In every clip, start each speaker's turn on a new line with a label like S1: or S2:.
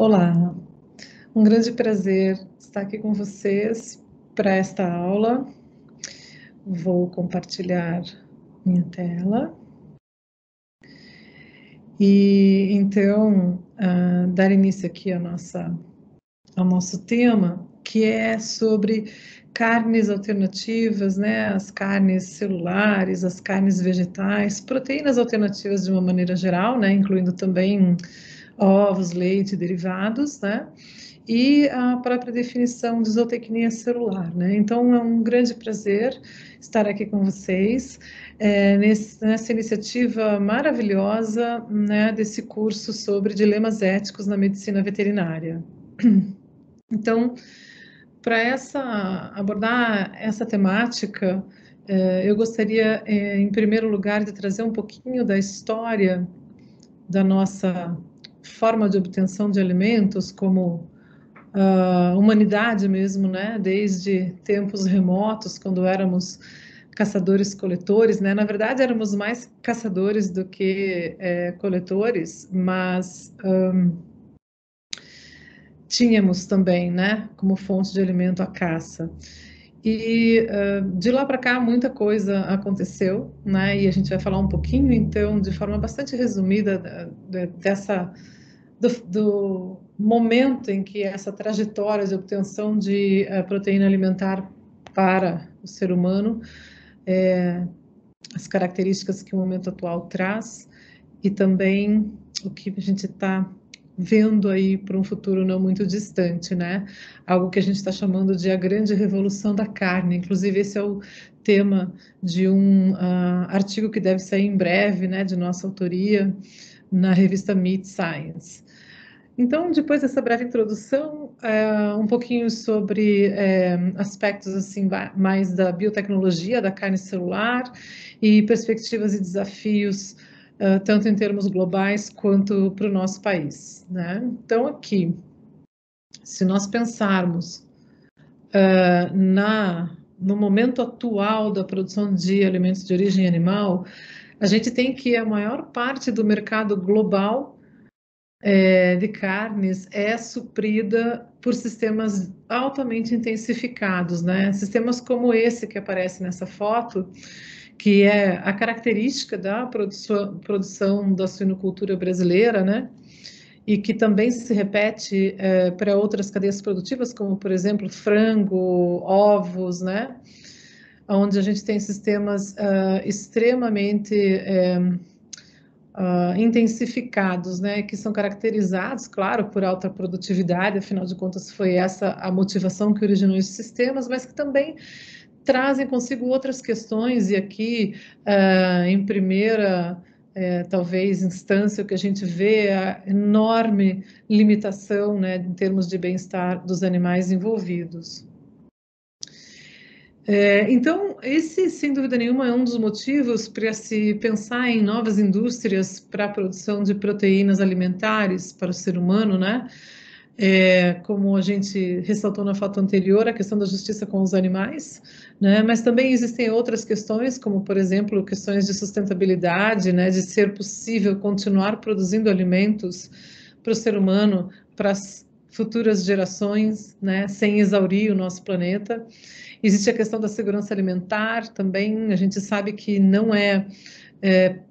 S1: Olá, um grande prazer estar aqui com vocês para esta aula. Vou compartilhar minha tela. E então, dar início aqui ao nosso tema, que é sobre carnes alternativas, né? As carnes celulares, as carnes vegetais, proteínas alternativas de uma maneira geral, né? Incluindo também ovos, leite, derivados, né? E a própria definição de zootecnia celular, né? Então, é um grande prazer estar aqui com vocês nessa iniciativa maravilhosa, né, desse curso sobre dilemas éticos na medicina veterinária. Então, para abordar essa temática, eu gostaria, em primeiro lugar, de trazer um pouquinho da história da nossa forma de obtenção de alimentos como humanidade mesmo, né? Desde tempos remotos, quando éramos caçadores-coletores, né? Na verdade, éramos mais caçadores do que coletores, mas tínhamos também, né? Como fonte de alimento a caça. E de lá para cá muita coisa aconteceu, né? E a gente vai falar um pouquinho, então, de forma bastante resumida do momento em que essa trajetória de obtenção de proteína alimentar para o ser humano, as características que o momento atual traz e também o que a gente está vendo aí para um futuro não muito distante, né? Algo que a gente está chamando de a grande revolução da carne. Inclusive, esse é o tema de um artigo que deve sair em breve, né, de nossa autoria, na revista Meat Science. Então, depois dessa breve introdução, um pouquinho sobre aspectos assim mais da biotecnologia da carne celular e perspectivas e desafios tanto em termos globais quanto para o nosso país, né? Então, aqui, se nós pensarmos no momento atual da produção de alimentos de origem animal, a gente tem que a maior parte do mercado global de carnes é suprida por sistemas altamente intensificados, né? Sistemas como esse que aparece nessa foto, que é a característica da produção da suinocultura brasileira, né? E que também se repete para outras cadeias produtivas, como, por exemplo, frango, ovos, né? Onde a gente tem sistemas extremamente intensificados, né, que são caracterizados, claro, por alta produtividade, afinal de contas foi essa a motivação que originou esses sistemas, mas que também trazem consigo outras questões, e aqui, em primeira, talvez, instância, o que a gente vê é a enorme limitação, né, em termos de bem-estar dos animais envolvidos. Então, esse, sem dúvida nenhuma, é um dos motivos para se pensar em novas indústrias para a produção de proteínas alimentares para o ser humano, né? Como a gente ressaltou na foto anterior, a questão da justiça com os animais, né? Mas também existem outras questões, como, por exemplo, questões de sustentabilidade, né? De ser possível continuar produzindo alimentos para o ser humano, para as futuras gerações, né? Sem exaurir o nosso planeta. Existe a questão da segurança alimentar também, a gente sabe que não é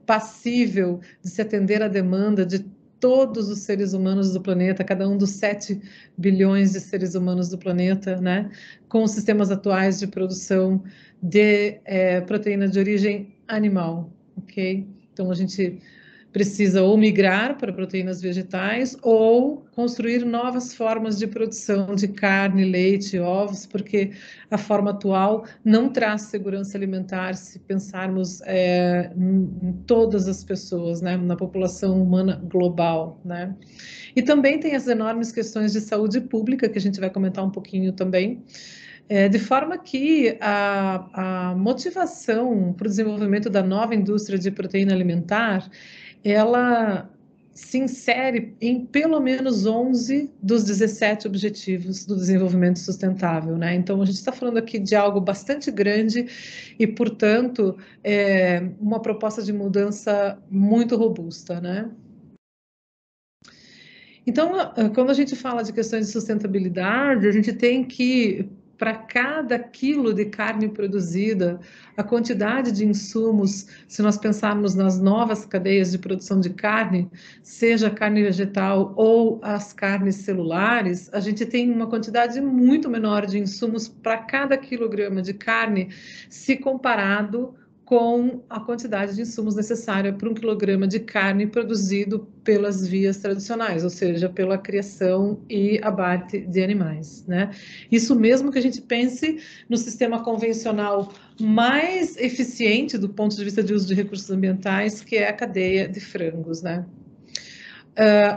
S1: passível de se atender à demanda de todos os seres humanos do planeta, cada um dos 7 bilhões de seres humanos do planeta, né, com os sistemas atuais de produção de proteína de origem animal, ok? Então, a gente precisa ou migrar para proteínas vegetais ou construir novas formas de produção de carne, leite, ovos, porque a forma atual não traz segurança alimentar se pensarmos em todas as pessoas, né, na população humana global, né? E também tem as enormes questões de saúde pública, que a gente vai comentar um pouquinho também, de forma que a motivação para o desenvolvimento da nova indústria de proteína alimentar ela se insere em pelo menos 11 dos 17 objetivos do desenvolvimento sustentável, né? Então, a gente está falando aqui de algo bastante grande e, portanto, uma proposta de mudança muito robusta, né? Então, quando a gente fala de questões de sustentabilidade, a gente tem que, para cada quilo de carne produzida, a quantidade de insumos, se nós pensarmos nas novas cadeias de produção de carne, seja carne vegetal ou as carnes celulares, a gente tem uma quantidade muito menor de insumos para cada quilograma de carne, se comparado com a quantidade de insumos necessária para um quilograma de carne produzido pelas vias tradicionais, ou seja, pela criação e abate de animais, né? Isso mesmo que a gente pense no sistema convencional mais eficiente do ponto de vista de uso de recursos ambientais, que é a cadeia de frangos, né?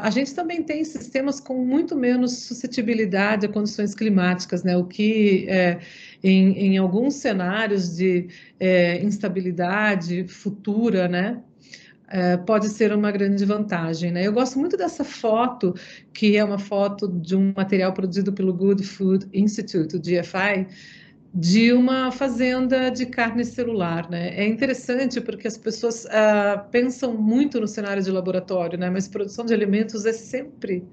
S1: A gente também tem sistemas com muito menos suscetibilidade a condições climáticas, né? O que em alguns cenários de instabilidade futura, né? Pode ser uma grande vantagem, né? Eu gosto muito dessa foto, que é uma foto de um material produzido pelo Good Food Institute, o GFI, de uma fazenda de carne celular, né? É interessante porque as pessoas pensam muito no cenário de laboratório, né? Mas produção de alimentos é sempre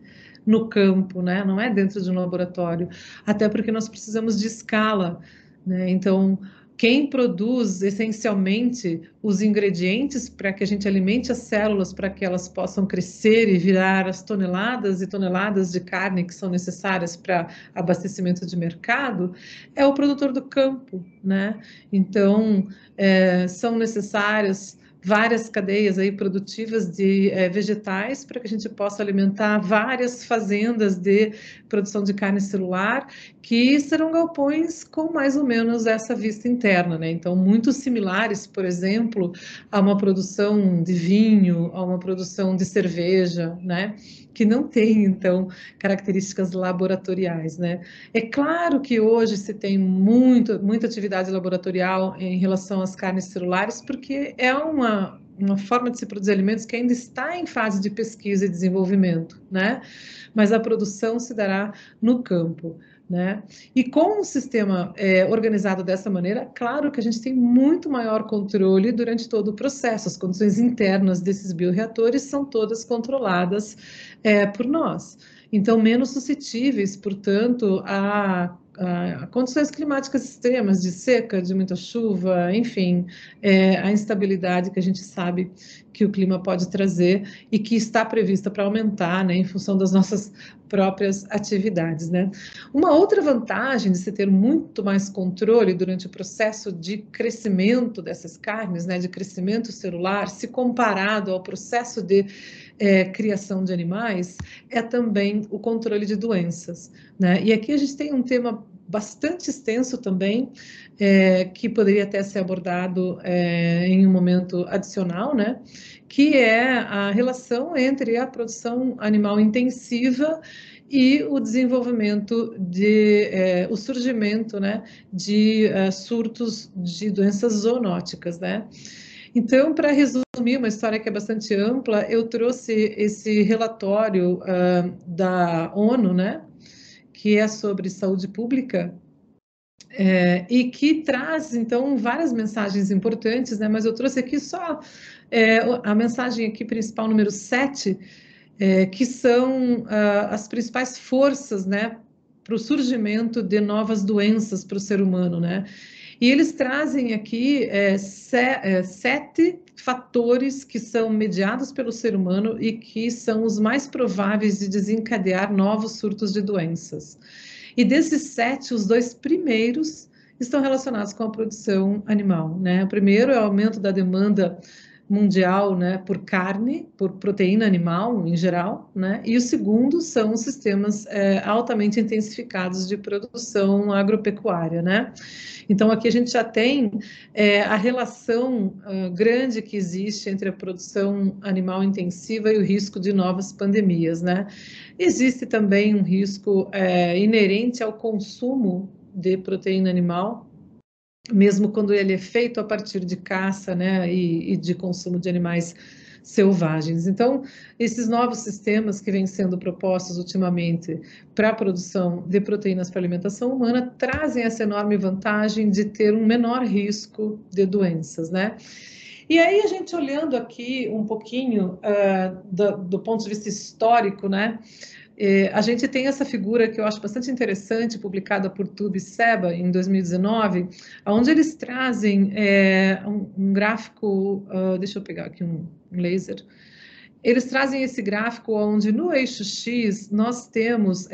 S1: no campo, né? Não é dentro de um laboratório, até porque nós precisamos de escala, né? Então, quem produz essencialmente os ingredientes para que a gente alimente as células para que elas possam crescer e virar as toneladas e toneladas de carne que são necessárias para abastecimento de mercado, é o produtor do campo, né? Então, são necessárias várias cadeias aí produtivas de vegetais para que a gente possa alimentar várias fazendas de produção de carne celular, que serão galpões com mais ou menos essa vista interna, né? Então, muito similares, por exemplo, a uma produção de vinho, a uma produção de cerveja, né? Que não tem, então, características laboratoriais, né? É claro que hoje se tem muita atividade laboratorial em relação às carnes celulares, porque é uma forma de se produzir alimentos que ainda está em fase de pesquisa e desenvolvimento, né? Mas a produção se dará no campo, né? E com o sistema organizado dessa maneira, claro que a gente tem muito maior controle durante todo o processo. As condições internas desses bioreatores são todas controladas por nós. Então, menos suscetíveis, portanto, a condições climáticas extremas, de seca, de muita chuva, enfim, a instabilidade que a gente sabe que o clima pode trazer e que está prevista para aumentar, né, em função das nossas próprias atividades, né? Uma outra vantagem de se ter muito mais controle durante o processo de crescimento dessas carnes, né, de crescimento celular, se comparado ao processo de criação de animais, é também o controle de doenças, né? E aqui a gente tem um tema bastante extenso também, que poderia até ser abordado em um momento adicional, né? Que é a relação entre a produção animal intensiva e o desenvolvimento o surgimento, né, de surtos de doenças zoonóticas, né? Então, para resumir uma história que é bastante ampla, eu trouxe esse relatório da ONU, né, que é sobre saúde pública, e que traz, então, várias mensagens importantes, né, mas eu trouxe aqui só a mensagem aqui principal, número 7, que são as principais forças, né, para o surgimento de novas doenças para o ser humano, né? E eles trazem aqui 7 fatores que são mediados pelo ser humano e que são os mais prováveis de desencadear novos surtos de doenças. E desses 7, os 2 primeiros estão relacionados com a produção animal, né? O primeiro é o aumento da demanda mundial, né, por carne, por proteína animal em geral, né? E o segundo são os sistemas altamente intensificados de produção agropecuária, né? Então, aqui a gente já tem a relação grande que existe entre a produção animal intensiva e o risco de novas pandemias, né? Existe também um risco inerente ao consumo de proteína animal, mesmo quando ele é feito a partir de caça, né, e de consumo de animais selvagens. Então, esses novos sistemas que vêm sendo propostos ultimamente para a produção de proteínas para alimentação humana trazem essa enorme vantagem de ter um menor risco de doenças, né? E aí a gente olhando aqui um pouquinho do ponto de vista histórico, né? A gente tem essa figura que eu acho bastante interessante, publicada por Tube e Seba em 2019, onde eles trazem um gráfico, deixa eu pegar aqui um laser. Eles trazem esse gráfico onde no eixo X nós temos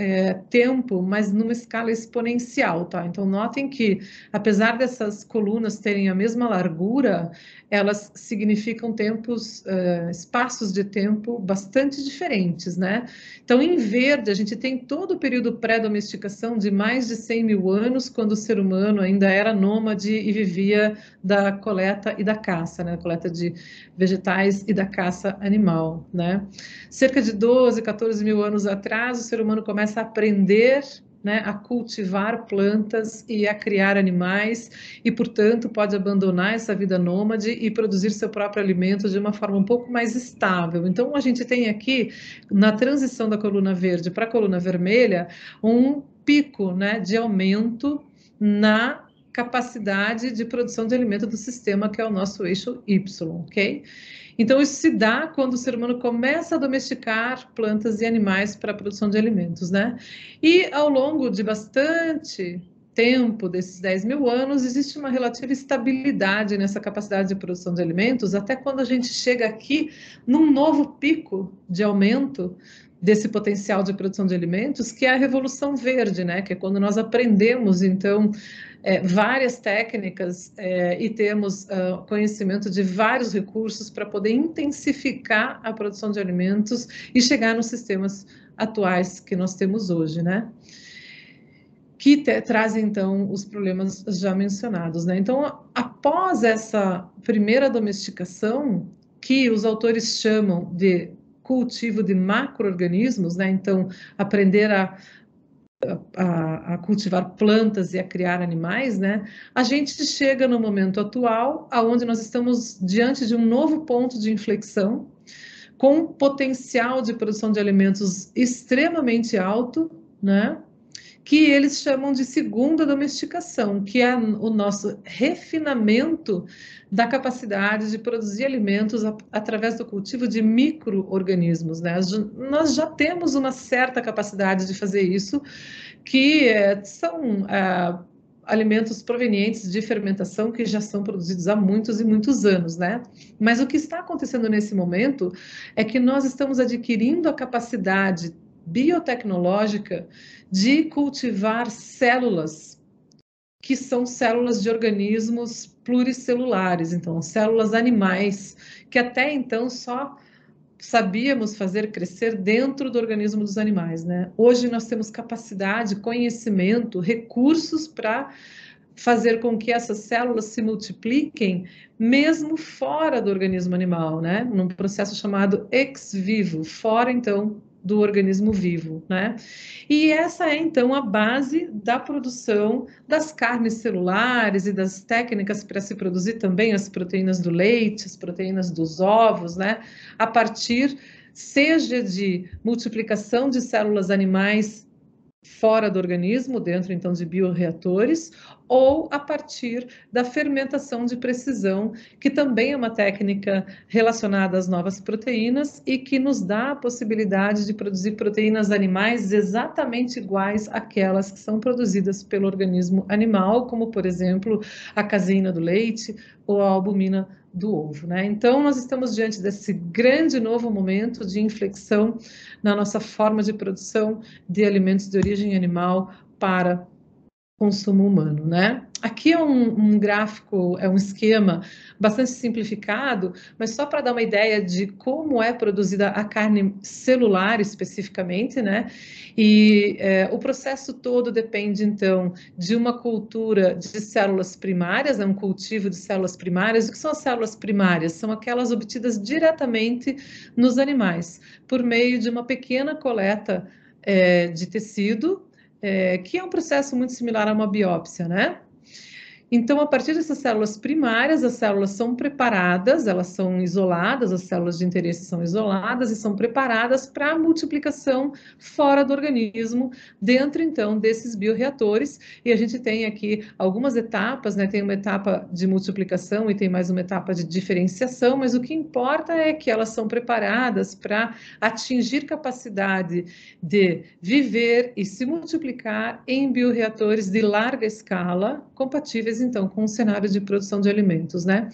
S1: tempo, mas numa escala exponencial, tá? Então notem que, apesar dessas colunas terem a mesma largura, elas significam tempos, espaços de tempo bastante diferentes, né? Então, em verde, a gente tem todo o período pré-domesticação de mais de 100 mil anos, quando o ser humano ainda era nômade e vivia da coleta e da caça, né? Coleta de vegetais e da caça animal, né? Cerca de 12, 14 mil anos atrás, o ser humano começa a aprender, né, a cultivar plantas e a criar animais e, portanto, pode abandonar essa vida nômade e produzir seu próprio alimento de uma forma um pouco mais estável. Então, a gente tem aqui, na transição da coluna verde para a coluna vermelha, um pico, né, de aumento na capacidade de produção de alimento do sistema, que é o nosso eixo Y, ok? Então, isso se dá quando o ser humano começa a domesticar plantas e animais para a produção de alimentos, né? E ao longo de bastante tempo, desses 10 mil anos, existe uma relativa estabilidade nessa capacidade de produção de alimentos, até quando a gente chega aqui num novo pico de aumento desse potencial de produção de alimentos, que é a Revolução Verde, né? Que é quando nós aprendemos, então, várias técnicas e temos conhecimento de vários recursos para poder intensificar a produção de alimentos e chegar nos sistemas atuais que nós temos hoje, né? Que trazem, então, os problemas já mencionados, né? Então, após essa primeira domesticação, que os autores chamam de cultivo de macro-organismos, né? Então, aprender a cultivar plantas e a criar animais, né? A gente chega no momento atual, aonde nós estamos diante de um novo ponto de inflexão, com um potencial de produção de alimentos extremamente alto, né? Que eles chamam de segunda domesticação, que é o nosso refinamento da capacidade de produzir alimentos através do cultivo de micro-organismos, né? Nós já temos uma certa capacidade de fazer isso, que são alimentos provenientes de fermentação que já são produzidos há muitos e muitos anos, né? Mas o que está acontecendo nesse momento é que nós estamos adquirindo a capacidade biotecnológica de cultivar células, que são células de organismos pluricelulares, então células animais, que até então só sabíamos fazer crescer dentro do organismo dos animais, né? Hoje nós temos capacidade, conhecimento, recursos para fazer com que essas células se multipliquem mesmo fora do organismo animal, né? Num processo chamado ex vivo, fora então do organismo vivo, né? E essa é então a base da produção das carnes celulares e das técnicas para se produzir também as proteínas do leite, as proteínas dos ovos, né? A partir seja de multiplicação de células animais fora do organismo, dentro então de bioreatores, ou a partir da fermentação de precisão, que também é uma técnica relacionada às novas proteínas e que nos dá a possibilidade de produzir proteínas animais exatamente iguais àquelas que são produzidas pelo organismo animal, como, por exemplo, a caseína do leite ou a albumina do ovo, né? Então, nós estamos diante desse grande novo momento de inflexão na nossa forma de produção de alimentos de origem animal para consumo humano, né? Aqui é um gráfico, é um esquema bastante simplificado, mas só para dar uma ideia de como é produzida a carne celular especificamente, né? E o processo todo depende, então, de uma cultura de células primárias, um cultivo de células primárias. O que são as células primárias? São aquelas obtidas diretamente nos animais, por meio de uma pequena coleta de tecido, que é um processo muito similar a uma biópsia, né? Então, a partir dessas células primárias, as células são preparadas, elas são isoladas, as células de interesse são isoladas e são preparadas para a multiplicação fora do organismo, dentro, então, desses bioreatores. E a gente tem aqui algumas etapas, né? Tem uma etapa de multiplicação e tem mais uma etapa de diferenciação, mas o que importa é que elas são preparadas para atingir capacidade de viver e se multiplicar em bioreatores de larga escala, compatíveis então com o cenário de produção de alimentos, né?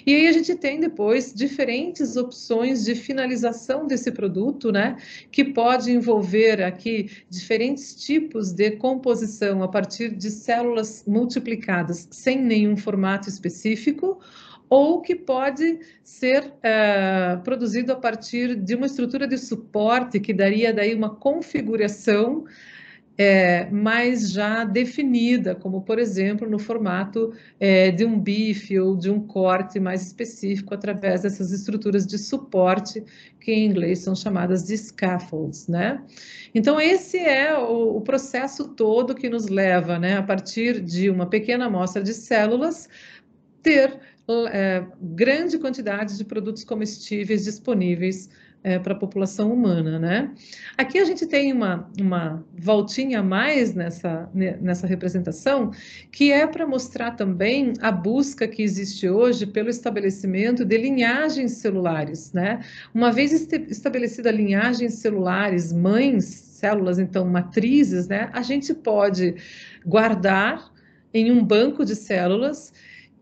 S1: E aí a gente tem depois diferentes opções de finalização desse produto, né? Que pode envolver aqui diferentes tipos de composição a partir de células multiplicadas sem nenhum formato específico, ou que pode ser produzido a partir de uma estrutura de suporte que daria daí uma configuração mais já definida, como, por exemplo, no formato de um bife ou de um corte mais específico através dessas estruturas de suporte, que em inglês são chamadas de scaffolds, né? Então, esse é o processo todo que nos leva, né, a partir de uma pequena amostra de células, ter grande quantidade de produtos comestíveis disponíveis para a população humana, né? Aqui a gente tem uma voltinha a mais nessa representação, que é para mostrar também a busca que existe hoje pelo estabelecimento de linhagens celulares, né? Uma vez estabelecida linhagens celulares, mães, células, então matrizes, né? A gente pode guardar em um banco de células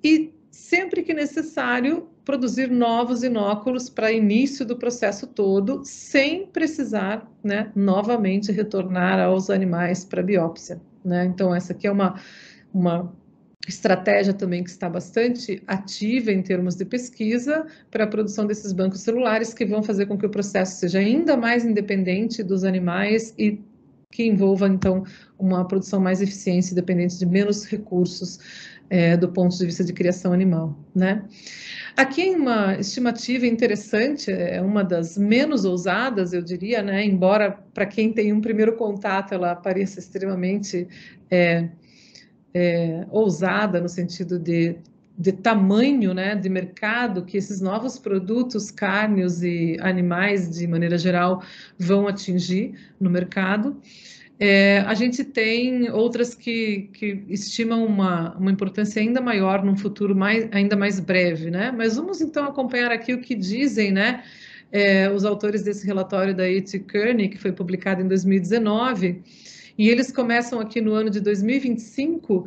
S1: e sempre que necessário, produzir novos inóculos para início do processo todo, sem precisar, né, novamente retornar aos animais para biópsia, né? Então, essa aqui é uma estratégia também que está bastante ativa em termos de pesquisa para a produção desses bancos celulares, que vão fazer com que o processo seja ainda mais independente dos animais e que envolva, então, uma produção mais eficiente, dependente de menos recursos do ponto de vista de criação animal, né? Aqui uma estimativa interessante, é uma das menos ousadas, eu diria, né? Embora para quem tem um primeiro contato ela pareça extremamente ousada no sentido de tamanho, né, de mercado que esses novos produtos cárneos e animais, de maneira geral, vão atingir no mercado. A gente tem outras que estimam uma importância ainda maior num futuro ainda mais breve, né? Mas vamos então acompanhar aqui o que dizem, né, os autores desse relatório da E.T. Kearney, que foi publicado em 2019, e eles começam aqui no ano de 2025,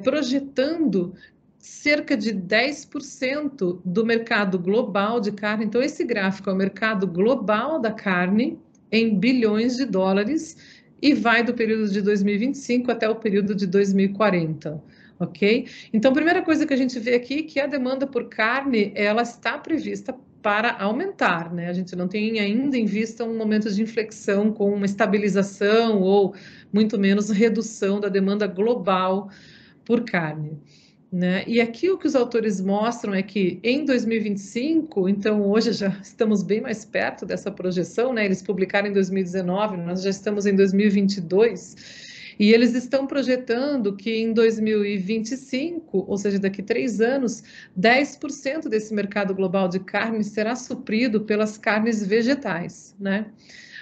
S1: projetando cerca de 10% do mercado global de carne. Então, esse gráfico é o mercado global da carne em bilhões de dólares, e vai do período de 2025 até o período de 2040, ok? Então, a primeira coisa que a gente vê aqui é que a demanda por carne, ela está prevista para aumentar, né? A gente não tem ainda em vista um momento de inflexão com uma estabilização ou muito menos redução da demanda global por carne, né? E aqui o que os autores mostram é que em 2025, então hoje já estamos bem mais perto dessa projeção, né? Eles publicaram em 2019, nós já estamos em 2022, e eles estão projetando que em 2025, ou seja, daqui a 3 anos, 10% desse mercado global de carne será suprido pelas carnes vegetais, né?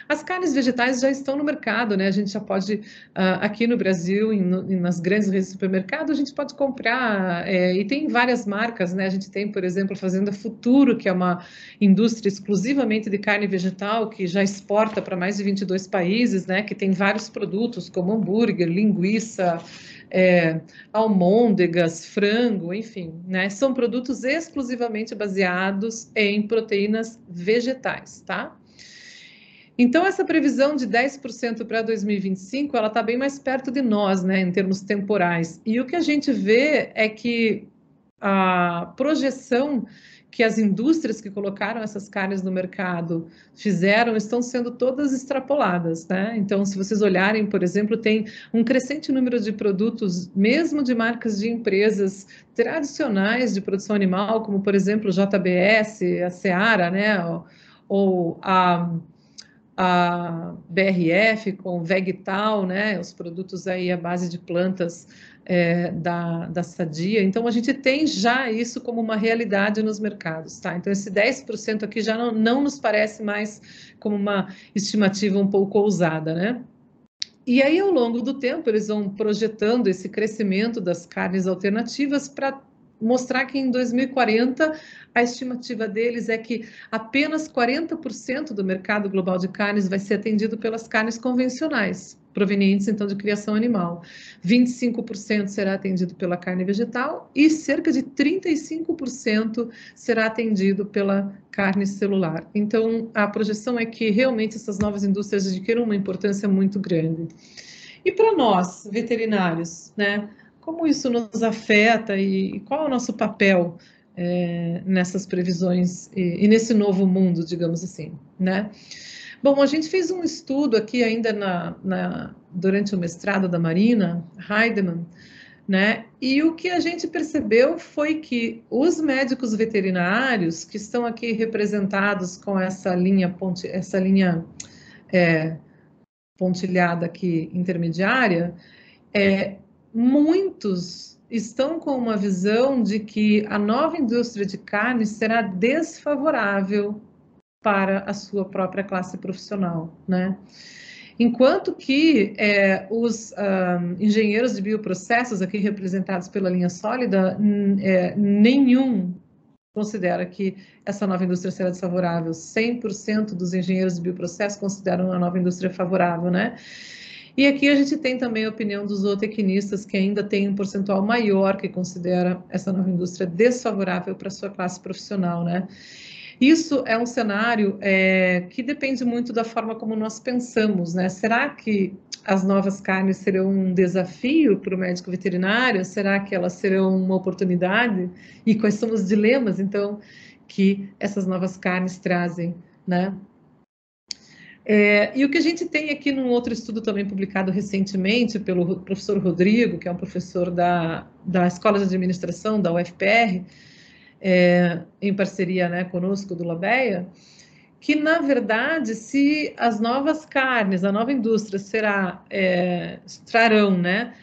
S1: As carnes vegetais já estão no mercado, né? A gente já pode, aqui no Brasil, nas grandes redes de supermercado, a gente pode comprar, e tem várias marcas, né? A gente tem, por exemplo, a Fazenda Futuro, que é uma indústria exclusivamente de carne vegetal, que já exporta para mais de 22 países, né? Que tem vários produtos, como hambúrguer, linguiça, almôndegas, frango, enfim, né? São produtos exclusivamente baseados em proteínas vegetais, tá? Então, essa previsão de 10% para 2025, ela está bem mais perto de nós, né, em termos temporais. E o que a gente vê é que a projeção que as indústrias que colocaram essas carnes no mercado fizeram estão sendo todas extrapoladas, né? Então, se vocês olharem, por exemplo, tem um crescente número de produtos, mesmo de marcas de empresas tradicionais de produção animal, como, por exemplo, JBS, a Seara, né, ou a a BRF com Vegtal, né, os produtos aí à base de plantas da Sadia. Então, a gente tem já isso como uma realidade nos mercados, tá? Então, esse 10% aqui já não nos parece mais como uma estimativa um pouco ousada, né? E aí, ao longo do tempo, eles vão projetando esse crescimento das carnes alternativas para mostrar que em 2040 a estimativa deles é que apenas 40% do mercado global de carnes vai ser atendido pelas carnes convencionais, provenientes então de criação animal. 25% será atendido pela carne vegetal e cerca de 35% será atendido pela carne celular. Então, a projeção é que realmente essas novas indústrias adquiram uma importância muito grande. E para nós, veterinários, né? Como isso nos afeta e qual é o nosso papel nessas previsões e nesse novo mundo, digamos assim, né? Bom, a gente fez um estudo aqui ainda durante o mestrado da Marina Heidemann, né? E o que a gente percebeu foi que os médicos veterinários que estão aqui representados com essa linha pontilhada aqui intermediária, muitos estão com uma visão de que a nova indústria de carne será desfavorável para a sua própria classe profissional, né? Enquanto que os engenheiros de bioprocessos, aqui representados pela linha sólida, nenhum considera que essa nova indústria será desfavorável. 100% dos engenheiros de bioprocesso consideram a nova indústria favorável, né? E aqui a gente tem também a opinião dos zootecnistas, que ainda tem um percentual maior que considera essa nova indústria desfavorável para a sua classe profissional, né? Isso é um cenário que depende muito da forma como nós pensamos, né? Será que as novas carnes serão um desafio para o médico veterinário? Será que elas serão uma oportunidade? E quais são os dilemas, então, que essas novas carnes trazem, né? E o que a gente tem aqui num outro estudo também publicado recentemente pelo professor Rodrigo, que é um professor da Escola de Administração da UFPR, em parceria, né, conosco do Labeia, que na verdade, se as novas carnes, a nova indústria trarão, né,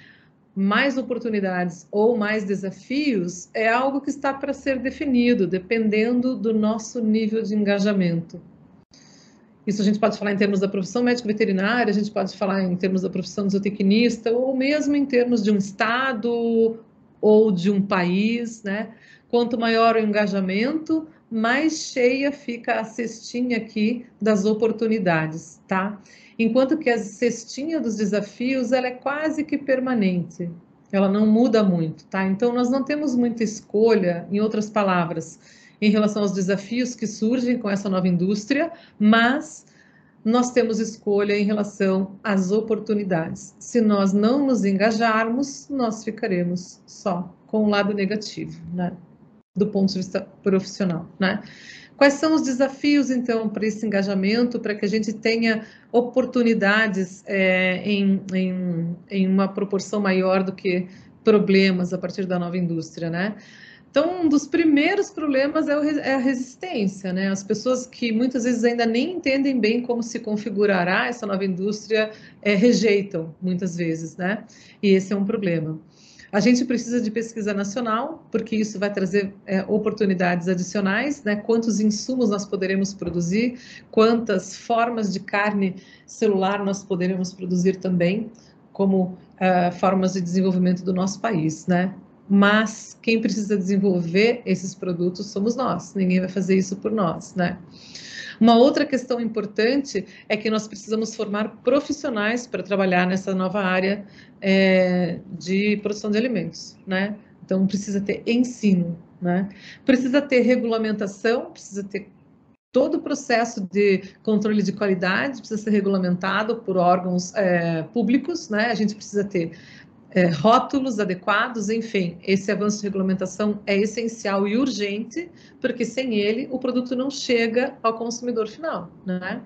S1: mais oportunidades ou mais desafios, é algo que está para ser definido, dependendo do nosso nível de engajamento. Isso a gente pode falar em termos da profissão médico-veterinária, a gente pode falar em termos da profissão de zootecnista, ou mesmo em termos de um estado ou de um país, né? Quanto maior o engajamento, mais cheia fica a cestinha aqui das oportunidades, tá? Enquanto que a cestinha dos desafios, ela é quase que permanente, ela não muda muito, tá? Então, nós não temos muita escolha, em outras palavras, em relação aos desafios que surgem com essa nova indústria, mas nós temos escolha em relação às oportunidades. Se nós não nos engajarmos, nós ficaremos só com o lado negativo, né? Do ponto de vista profissional, né? Quais são os desafios, então, para esse engajamento, para que a gente tenha oportunidades em uma proporção maior do que problemas a partir da nova indústria, né? Então, um dos primeiros problemas é a resistência, né? As pessoas que muitas vezes ainda nem entendem bem como se configurará essa nova indústria, rejeitam muitas vezes, né? E esse é um problema. A gente precisa de pesquisa nacional, porque isso vai trazer oportunidades adicionais, né? Quantos insumos nós poderemos produzir, quantas formas de carne celular nós poderemos produzir também, como formas de desenvolvimento do nosso país, né? Mas quem precisa desenvolver esses produtos somos nós, ninguém vai fazer isso por nós, né? Uma outra questão importante é que nós precisamos formar profissionais para trabalhar nessa nova área de produção de alimentos, né? Então, precisa ter ensino, né? Precisa ter regulamentação, precisa ter todo o processo de controle de qualidade, precisa ser regulamentado por órgãos públicos, né? A gente precisa ter rótulos adequados, enfim, esse avanço de regulamentação é essencial e urgente, porque sem ele o produto não chega ao consumidor final, né?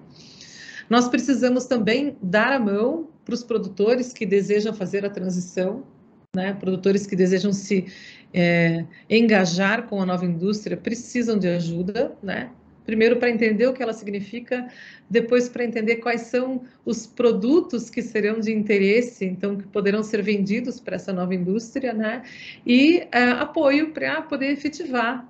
S1: Nós precisamos também dar a mão para os produtores que desejam fazer a transição, né? Produtores que desejam se engajar com a nova indústria precisam de ajuda, né? Primeiro para entender o que ela significa, depois para entender quais são os produtos que serão de interesse, então que poderão ser vendidos para essa nova indústria, né? E apoio para poder efetivar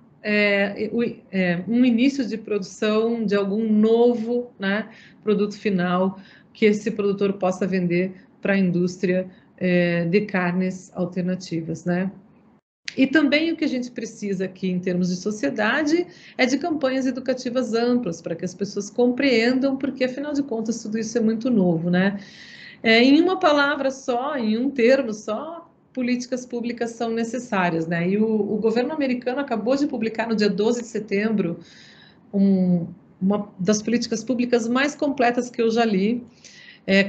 S1: um início de produção de algum novo, né, produto final que esse produtor possa vender para a indústria de carnes alternativas, né? E também o que a gente precisa aqui em termos de sociedade é de campanhas educativas amplas para que as pessoas compreendam, porque afinal de contas tudo isso é muito novo, né? Em uma palavra só, em um termo só, políticas públicas são necessárias, né? E o governo americano acabou de publicar no dia 12 de setembro uma das políticas públicas mais completas que eu já li,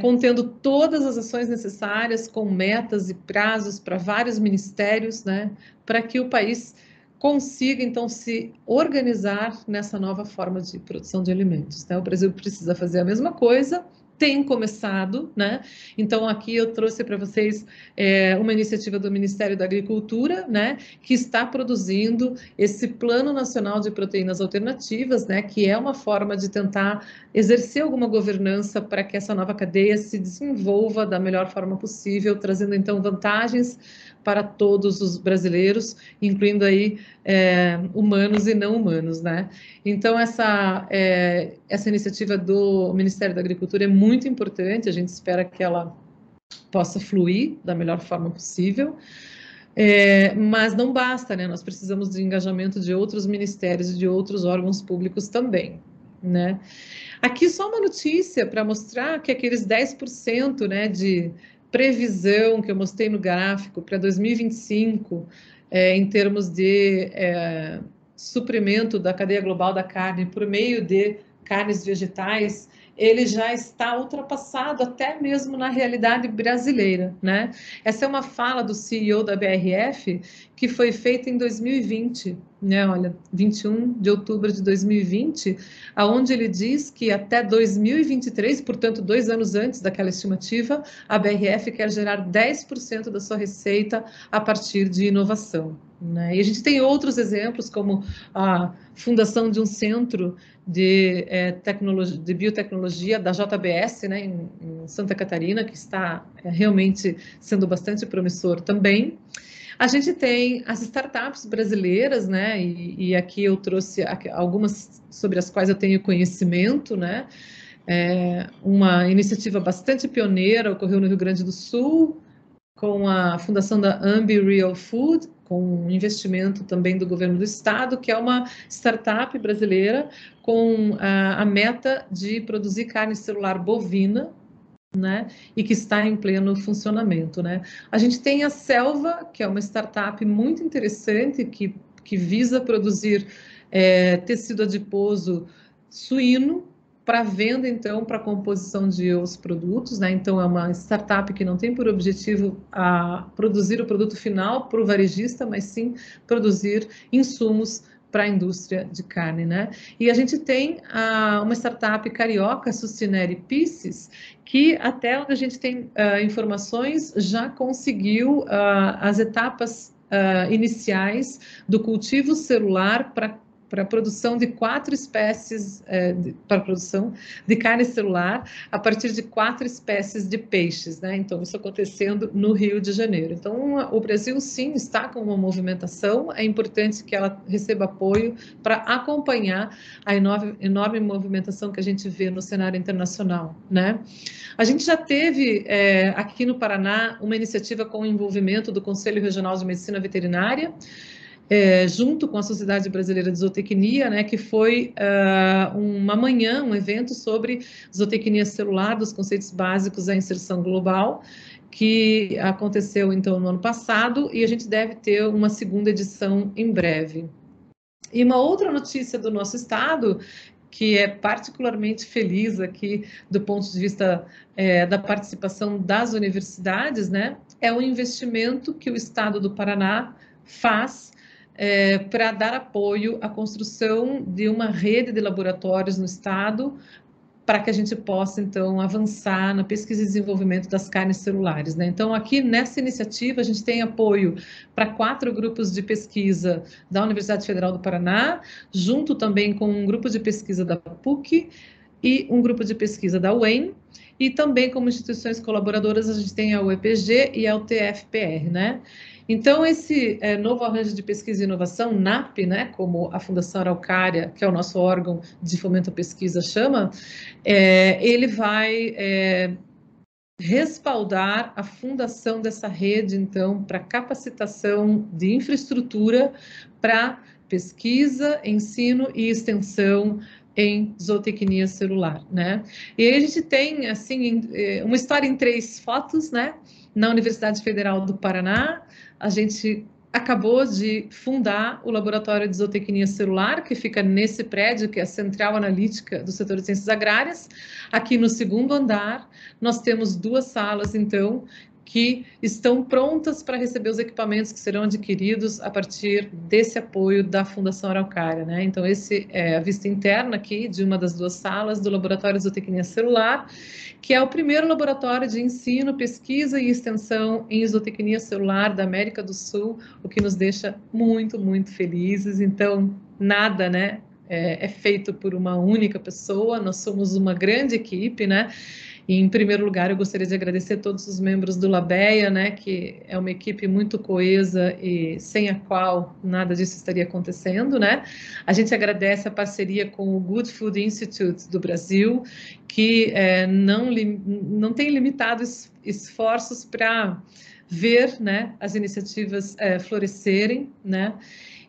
S1: contendo todas as ações necessárias, com metas e prazos para vários ministérios, né, para que o país consiga, então, se organizar nessa nova forma de produção de alimentos, né? O Brasil precisa fazer a mesma coisa, tem começado, né? Então, aqui eu trouxe para vocês uma iniciativa do Ministério da Agricultura, né, que está produzindo esse Plano Nacional de Proteínas Alternativas, né, que é uma forma de tentar exercer alguma governança para que essa nova cadeia se desenvolva da melhor forma possível, trazendo então vantagens para todos os brasileiros, incluindo aí humanos e não humanos, né? Então essa iniciativa do Ministério da Agricultura é muito importante. A gente espera que ela possa fluir da melhor forma possível. Mas não basta, né? Nós precisamos de engajamento de outros ministérios e de outros órgãos públicos também, né? Aqui só uma notícia para mostrar que aqueles 10%, né, de previsão que eu mostrei no gráfico para 2025, em termos de suprimento da cadeia global da carne por meio de carnes vegetais, ele já está ultrapassado até mesmo na realidade brasileira, né? Essa é uma fala do CEO da BRF que foi feita em 2020, né? Olha, 21 de outubro de 2020, aonde ele diz que até 2023, portanto, 2 anos antes daquela estimativa, a BRF quer gerar 10% da sua receita a partir de inovação, né? E a gente tem outros exemplos, como a fundação de um centro de biotecnologia da JBS, né, em Santa Catarina, que está realmente sendo bastante promissor também. A gente tem as startups brasileiras, né, e aqui eu trouxe algumas sobre as quais eu tenho conhecimento, né. Uma iniciativa bastante pioneira ocorreu no Rio Grande do Sul, com a fundação da Ambi Real Food, com um investimento também do governo do estado, que é uma startup brasileira com a meta de produzir carne celular bovina, né, e que está em pleno funcionamento, né. A gente tem a Selva, que é uma startup muito interessante, que visa produzir tecido adiposo suíno, para venda, então, para a composição de os produtos, né? Então, é uma startup que não tem por objetivo produzir o produto final para o varejista, mas sim produzir insumos para a indústria de carne, né? E a gente tem uma startup carioca, Sustinere Pieces, que até onde a gente tem informações, já conseguiu as etapas iniciais do cultivo celular para a produção de 4 espécies, para a produção de carne celular a partir de 4 espécies de peixes, né? Então, isso acontecendo no Rio de Janeiro. Então, o Brasil, sim, está com uma movimentação, é importante que ela receba apoio para acompanhar a enorme movimentação que a gente vê no cenário internacional, né? A gente já teve aqui no Paraná uma iniciativa com o envolvimento do Conselho Regional de Medicina Veterinária, junto com a Sociedade Brasileira de Zootecnia, né, que foi uma manhã, um evento sobre zootecnia celular, dos conceitos básicos à inserção global, que aconteceu, então, no ano passado, e a gente deve ter uma segunda edição em breve. E uma outra notícia do nosso estado, que é particularmente feliz aqui do ponto de vista da participação das universidades, né, é o investimento que o estado do Paraná faz para dar apoio à construção de uma rede de laboratórios no estado para que a gente possa, então, avançar na pesquisa e desenvolvimento das carnes celulares, né? Então, aqui nessa iniciativa, a gente tem apoio para 4 grupos de pesquisa da Universidade Federal do Paraná, junto também com um grupo de pesquisa da PUC e um grupo de pesquisa da UEM, e também como instituições colaboradoras, a gente tem a UEPG e a UTFPR, né? Então, esse novo arranjo de pesquisa e inovação, NAP, né, como a Fundação Araucária, que é o nosso órgão de fomento à pesquisa, chama, ele vai respaldar a fundação dessa rede, então, para capacitação de infraestrutura para pesquisa, ensino e extensão em zootecnia celular, né? E aí a gente tem, assim, uma história em 3 fotos, né? Na Universidade Federal do Paraná, a gente acabou de fundar o Laboratório de Zootecnia Celular, que fica nesse prédio, que é a Central Analítica do Setor de Ciências Agrárias. Aqui no 2º andar, nós temos 2 salas, então, que estão prontas para receber os equipamentos que serão adquiridos a partir desse apoio da Fundação Araucária, né? Então, esse é a vista interna aqui de uma das 2 salas do Laboratório de Zootecnia Celular, que é o primeiro laboratório de ensino, pesquisa e extensão em zootecnia celular da América do Sul, o que nos deixa muito, muito felizes. Então, nada, né, é feito por uma única pessoa, nós somos uma grande equipe, né? E, em primeiro lugar, eu gostaria de agradecer a todos os membros do LABEA, né, que é uma equipe muito coesa e sem a qual nada disso estaria acontecendo, né? A gente agradece a parceria com o Good Food Institute do Brasil, que não tem limitado esforços para ver, né, as iniciativas florescerem, né?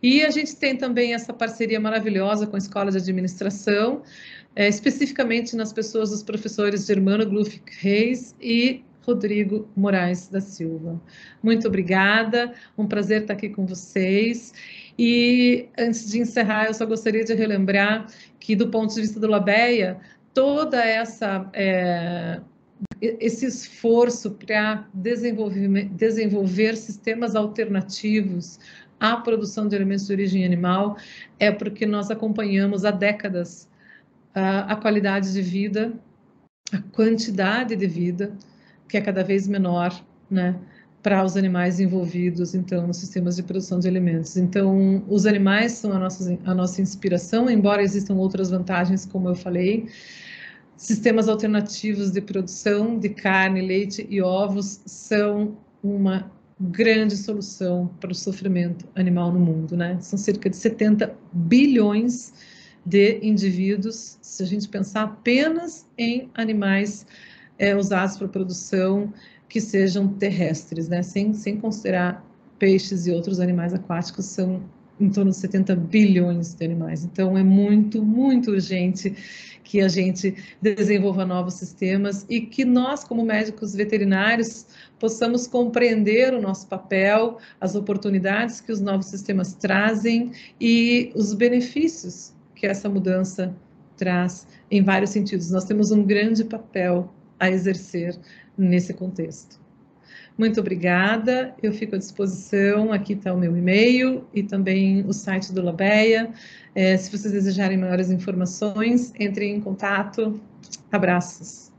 S1: E a gente tem também essa parceria maravilhosa com a Escola de Administração, especificamente nas pessoas dos professores Germano Glufik Reis e Rodrigo Moraes da Silva. Muito obrigada, um prazer estar aqui com vocês. E antes de encerrar, eu só gostaria de relembrar que, do ponto de vista do LABEA, toda esse esforço para desenvolver sistemas alternativos à produção de alimentos de origem animal é porque nós acompanhamos há décadas a qualidade de vida, a quantidade de vida, que é cada vez menor, né, para os animais envolvidos, então, nos sistemas de produção de alimentos. Então, os animais são a nossa inspiração, embora existam outras vantagens, como eu falei. Sistemas alternativos de produção de carne, leite e ovos são uma grande solução para o sofrimento animal no mundo, né? São cerca de 70 bilhões de indivíduos, se a gente pensar apenas em animais usados para produção que sejam terrestres, né? Sem considerar peixes e outros animais aquáticos, são em torno de 70 bilhões de animais. Então, é muito, muito urgente que a gente desenvolva novos sistemas e que nós, como médicos veterinários, possamos compreender o nosso papel, as oportunidades que os novos sistemas trazem e os benefícios que essa mudança traz em vários sentidos. Nós temos um grande papel a exercer nesse contexto. Muito obrigada, eu fico à disposição, aqui está o meu e-mail e também o site do LABEA. Se vocês desejarem maiores informações, entrem em contato. Abraços.